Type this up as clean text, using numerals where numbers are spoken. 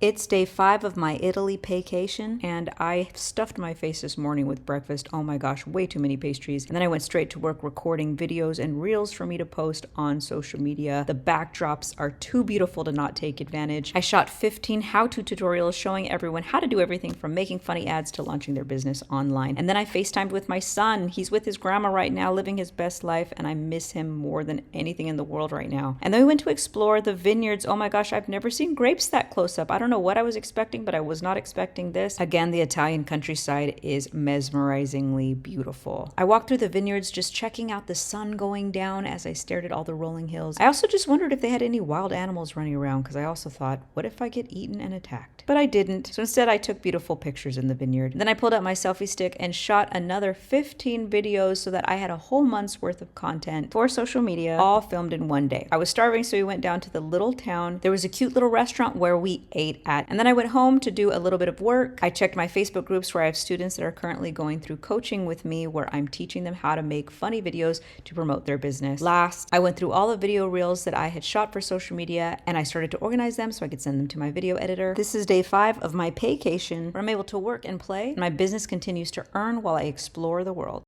It's day 5 of my Italy paycation, and I stuffed my face this morning with breakfast. Oh my gosh, way too many pastries. And then I went straight to work recording videos and reels for me to post on social media. The backdrops are too beautiful to not take advantage. I shot 15 how-to tutorials showing everyone how to do everything from making funny ads to launching their business online. And then I FaceTimed with my son. He's with his grandma right now, living his best life, and I miss him more than anything in the world right now. And then we went to explore the vineyards. Oh my gosh, I've never seen grapes that close up. I don't know what I was expecting, but I was not expecting this. Again, the Italian countryside is mesmerizingly beautiful. I walked through the vineyards just checking out the sun going down as I stared at all the rolling hills. I also just wondered if they had any wild animals running around, because I also thought, what if I get eaten and attacked? But I didn't. So instead I took beautiful pictures in the vineyard. Then I pulled out my selfie stick and shot another 15 videos so that I had a whole month's worth of content for social media, all filmed in one day. I was starving, so we went down to the little town. There was a cute little restaurant where we ate at. And then I went home to do a little bit of work. I checked my Facebook groups where I have students that are currently going through coaching with me, where I'm teaching them how to make funny videos to promote their business. Last, I went through all the video reels that I had shot for social media, and I started to organize them so I could send them to my video editor. This is day 5 of my paycation, where I'm able to work and play, and my business continues to earn while I explore the world.